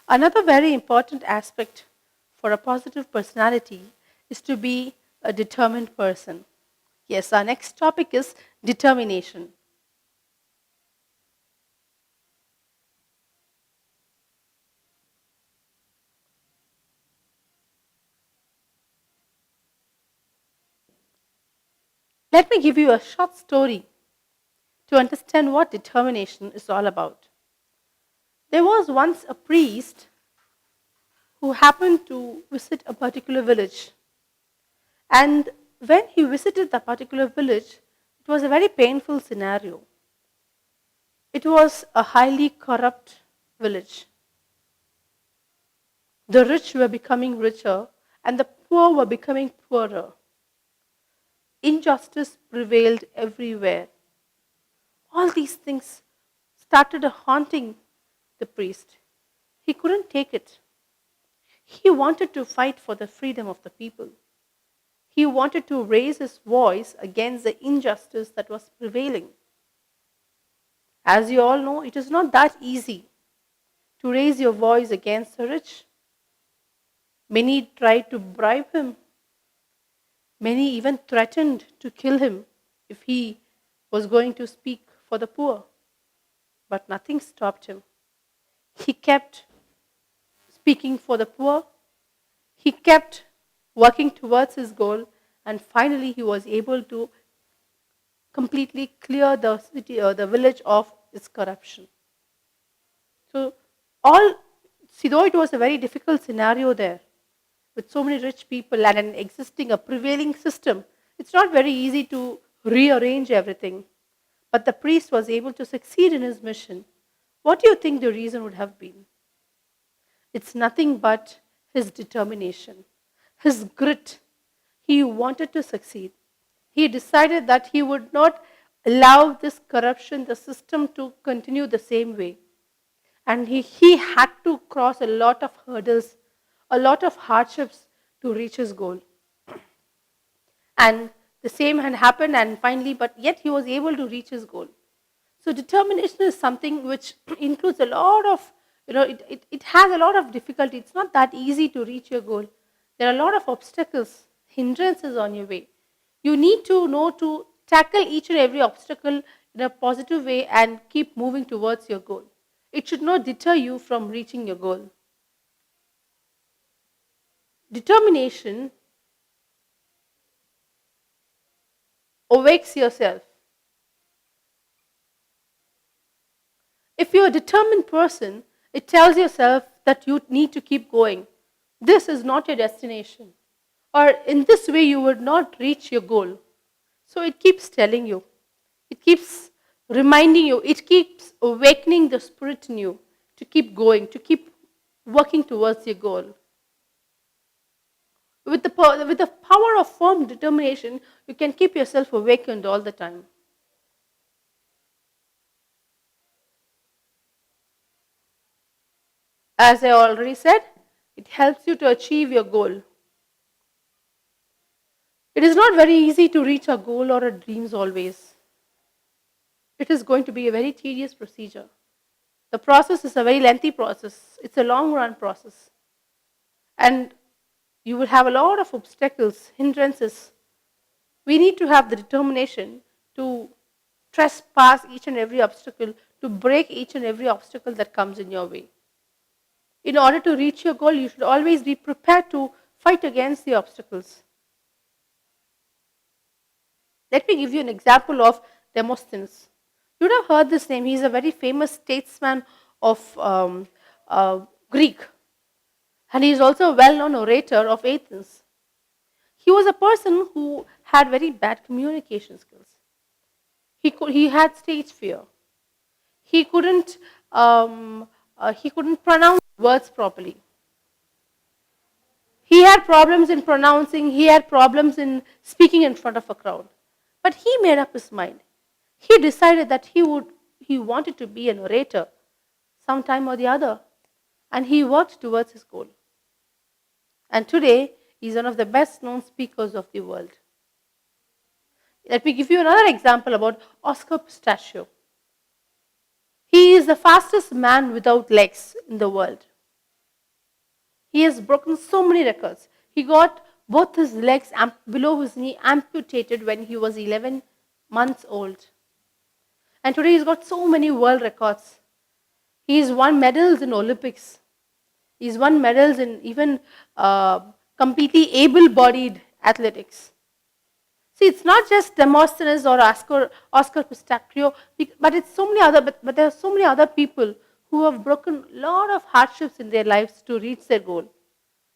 Another very important aspect for a positive personality is to be a determined person. Yes, our next topic is determination. Let me give you a short story to understand what determination is all about. There was once a priest who happened to visit a particular village. And when he visited the particular village, it was a very painful scenario. It was a highly corrupt village. The rich were becoming richer and the poor were becoming poorer. Injustice prevailed everywhere. All these things started haunting the priest. He couldn't take it. He wanted to fight for the freedom of the people. He wanted to raise his voice against the injustice that was prevailing. As you all know, it is not that easy to raise your voice against the rich. Many tried to bribe him. Many even threatened to kill him if he was going to speak for the poor. But nothing stopped him. He kept speaking for the poor. He kept working towards his goal, and finally he was able to completely clear the city or the village of its corruption. So though it was a very difficult scenario there, with so many rich people and an existing, a prevailing system, it's not very easy to rearrange everything. But the priest was able to succeed in his mission. What do you think the reason would have been? It's nothing but his determination, his grit. He wanted to succeed. He decided that he would not allow this corruption, the system, to continue the same way. And he had to cross a lot of hurdles, a lot of hardships to reach his goal. And the same had happened, and finally, but yet he was able to reach his goal. So determination is something which includes a lot of, it has a lot of difficulty. It's not that easy to reach your goal. There are a lot of obstacles, hindrances on your way. You need to know to tackle each and every obstacle in a positive way and keep moving towards your goal. It should not deter you from reaching your goal. Determination awakes yourself. If you're a determined person, it tells yourself that you need to keep going. This is not your destination. Or in this way, you would not reach your goal. So it keeps telling you. It keeps reminding you. It keeps awakening the spirit in you to keep going, to keep working towards your goal. With the power of firm determination, you can keep yourself awakened all the time. As I already said, it helps you to achieve your goal. It is not very easy to reach a goal or a dreams always. It is going to be a very tedious procedure. The process is a very lengthy process. It's a long run process. And you will have a lot of obstacles, hindrances. We need to have the determination to trespass each and every obstacle, to break each and every obstacle that comes in your way. In order to reach your goal, you should always be prepared to fight against the obstacles. Let me give you an example of Demosthenes. You would have heard this name. He is a very famous statesman of Greek. And he is also a well-known orator of Athens. He was a person who had very bad communication skills. He had stage fear. He couldn't pronounce words properly. He had problems in pronouncing. He had problems in speaking in front of a crowd. But he made up his mind. He decided that he wanted to be an orator sometime or the other. And he worked towards his goal. And today, he's one of the best known speakers of the world. Let me give you another example about Oscar Pistachio. He is the fastest man without legs in the world. He has broken so many records. He got both his legs below his knee amputated when he was 11 months old. And today he's got so many world records. He's won medals in Olympics. He's won medals in even completely able-bodied athletics. See, it's not just Demosthenes or Oscar Pistachio, but it's so many other. But there are so many other people who have broken a lot of hardships in their lives to reach their goal.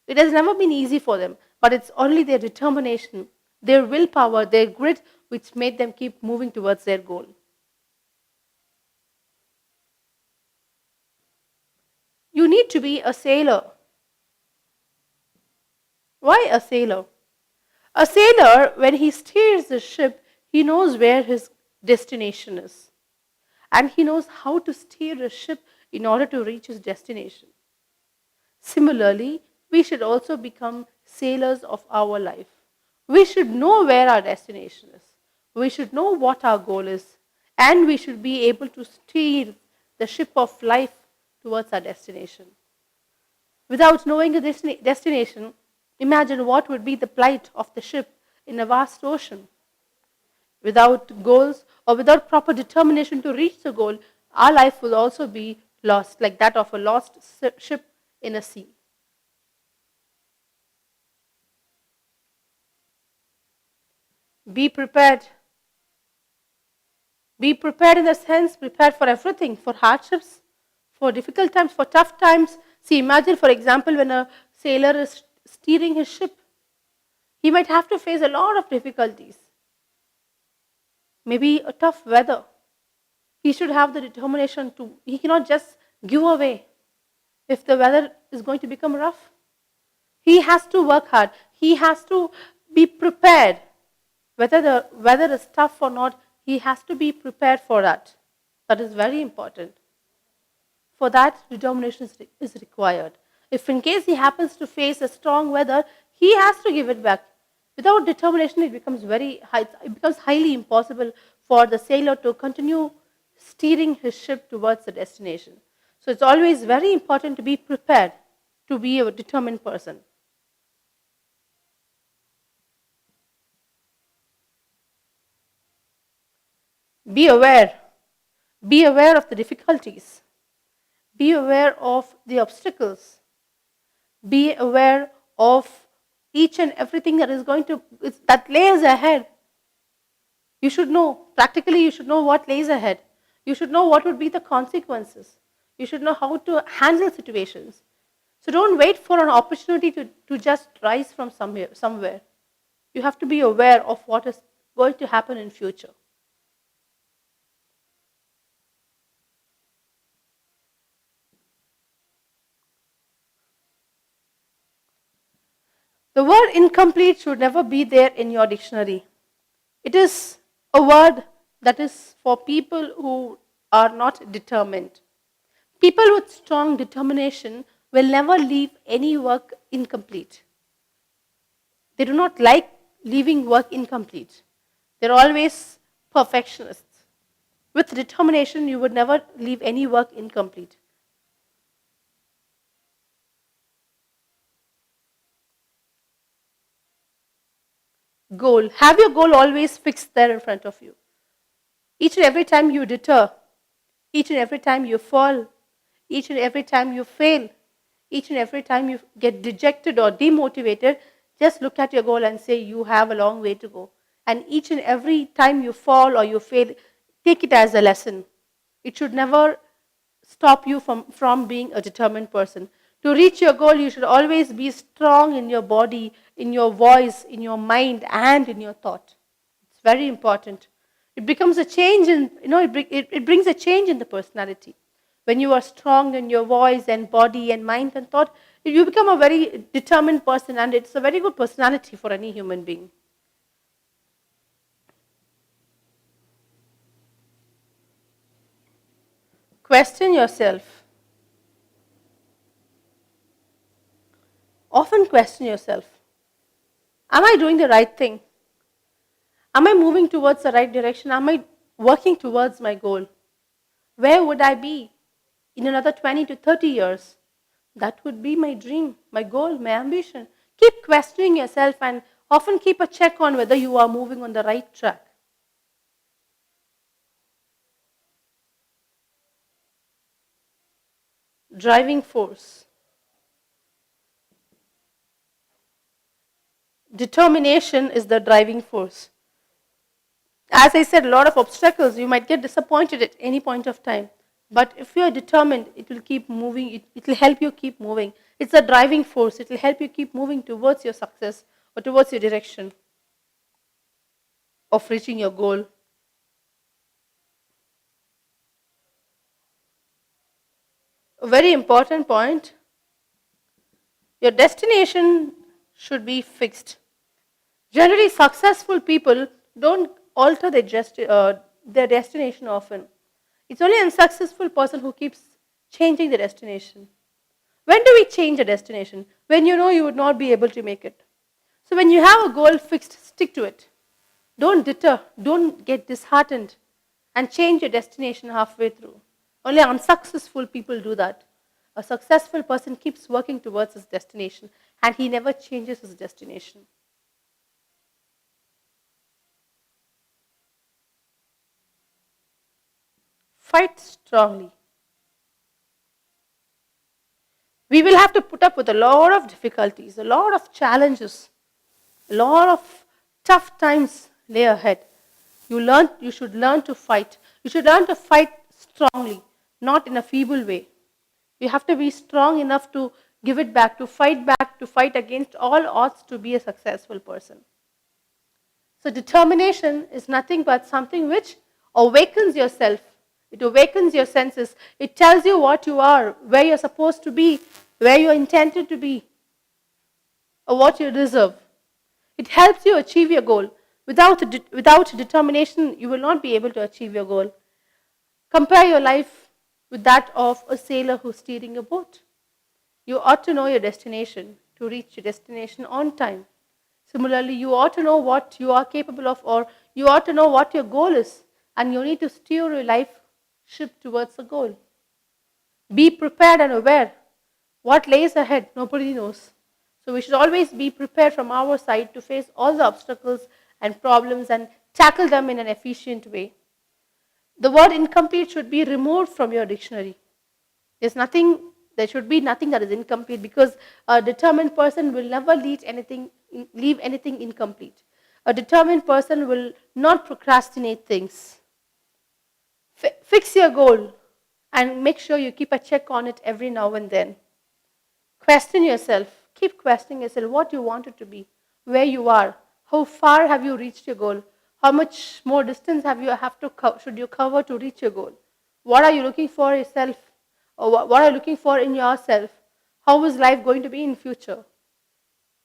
It has never been easy for them, but it's only their determination, their willpower, their grit, which made them keep moving towards their goal. You need to be a sailor. Why a sailor? A sailor, when he steers the ship, he knows where his destination is. And he knows how to steer a ship in order to reach his destination. Similarly, we should also become sailors of our life. We should know where our destination is. We should know what our goal is. And we should be able to steer the ship of life towards our destination. Without knowing a destination, imagine what would be the plight of the ship in a vast ocean. Without goals or without proper determination to reach the goal, our life will also be lost, like that of a lost ship in a sea. Be prepared. Be prepared in the sense, prepared for everything, for hardships, for difficult times, for tough times. See, imagine, for example, when a sailor is steering his ship, he might have to face a lot of difficulties. Maybe a tough weather. He should have the determination he cannot just give away if the weather is going to become rough. He has to work hard. He has to be prepared. Whether the weather is tough or not, he has to be prepared for that. That is very important. For that, determination is required. If in case he happens to face a strong weather, he has to give it back. Without determination, it becomes highly impossible for the sailor to continue steering his ship towards the destination. So it's always very important to be prepared, to be a determined person. Be aware. Be aware of the difficulties. Be aware of the obstacles. Be aware of each and everything that lays ahead. You should know, practically you should know what lays ahead. You should know what would be the consequences. You should know how to handle situations. So don't wait for an opportunity to just rise from somewhere. You have to be aware of what is going to happen in future. The word incomplete should never be there in your dictionary. It is a word that is for people who are not determined. People with strong determination will never leave any work incomplete. They do not like leaving work incomplete. They're always perfectionists. With determination, you would never leave any work incomplete. Goal. Have your goal always fixed there in front of you. Each and every time you deter, each and every time you fall, each and every time you fail, each and every time you get dejected or demotivated, just look at your goal and say you have a long way to go. And each and every time you fall or you fail, take it as a lesson. It should never stop you from being a determined person. To reach your goal, you should always be strong in your body, in your voice, in your mind, and in your thought. It's very important. It becomes a change it brings a change in the personality. When you are strong in your voice and body and mind and thought, you become a very determined person, and it's a very good personality for any human being. Question yourself. Often question yourself. Am I doing the right thing? Am I moving towards the right direction? Am I working towards my goal? Where would I be in another 20 to 30 years? That would be my dream, my goal, my ambition. Keep questioning yourself and often keep a check on whether you are moving on the right track. Driving force. Determination is the driving force. As I said, a lot of obstacles, you might get disappointed at any point of time. But if you are determined, it will keep moving, it will help you keep moving. It's a driving force, it will help you keep moving towards your success or towards your direction of reaching your goal. A very important point, your destination should be fixed. Generally, successful people don't alter their destination often. It's only an unsuccessful person who keeps changing the destination. When do we change a destination? When you know you would not be able to make it. So when you have a goal fixed, stick to it. Don't deter, don't get disheartened and change your destination halfway through. Only unsuccessful people do that. A successful person keeps working towards his destination and he never changes his destination. Fight strongly. We will have to put up with a lot of difficulties, a lot of challenges, a lot of tough times lay ahead. You should learn to fight. You should learn to fight strongly, not in a feeble way. You have to be strong enough to give it back, to fight against all odds to be a successful person. So determination is nothing but something which awakens yourself. It awakens your senses. It tells you what you are, where you're supposed to be, where you're intended to be, or what you deserve. It helps you achieve your goal. Without determination, you will not be able to achieve your goal. Compare your life with that of a sailor who's steering a boat. You ought to know your destination to reach your destination on time. Similarly, you ought to know what you are capable of, or you ought to know what your goal is, and you need to steer your life ship towards the goal. Be prepared and aware. What lays ahead, nobody knows. So we should always be prepared from our side to face all the obstacles and problems and tackle them in an efficient way. The word incomplete should be removed from your dictionary. There should be nothing that is incomplete, because a determined person will never leave anything incomplete. A determined person will not procrastinate things. Fix your goal and make sure you keep a check on it every now and then. Question yourself. Keep questioning yourself what you want it to be, where you are, how far have you reached your goal, how much more distance should you cover to reach your goal. What are you looking for yourself, or what are you looking for in yourself? How is life going to be in future?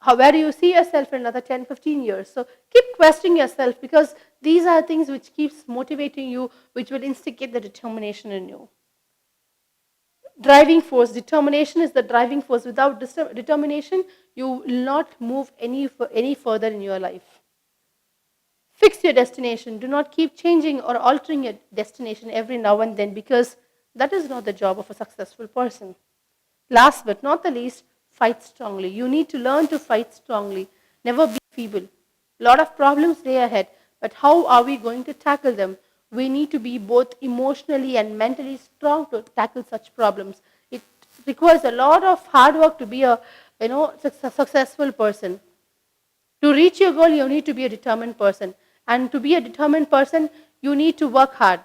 Where do you see yourself in another 10, 15 years? So keep questioning yourself, because these are things which keeps motivating you, which will instigate the determination in you. Driving force. Determination is the driving force. Without determination, you will not move any further in your life. Fix your destination. Do not keep changing or altering your destination every now and then, because that is not the job of a successful person. Last but not the least, fight strongly. You need to learn to fight strongly. Never be feeble. A lot of problems lay ahead, but how are we going to tackle them? We need to be both emotionally and mentally strong to tackle such problems. It requires a lot of hard work to be a successful person. To reach your goal, you need to be a determined person. And to be a determined person, you need to work hard.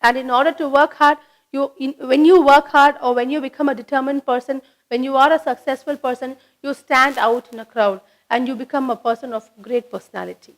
And in order to work hard, when you work hard, or when you become a determined person, when you are a successful person, you stand out in a crowd and you become a person of great personality.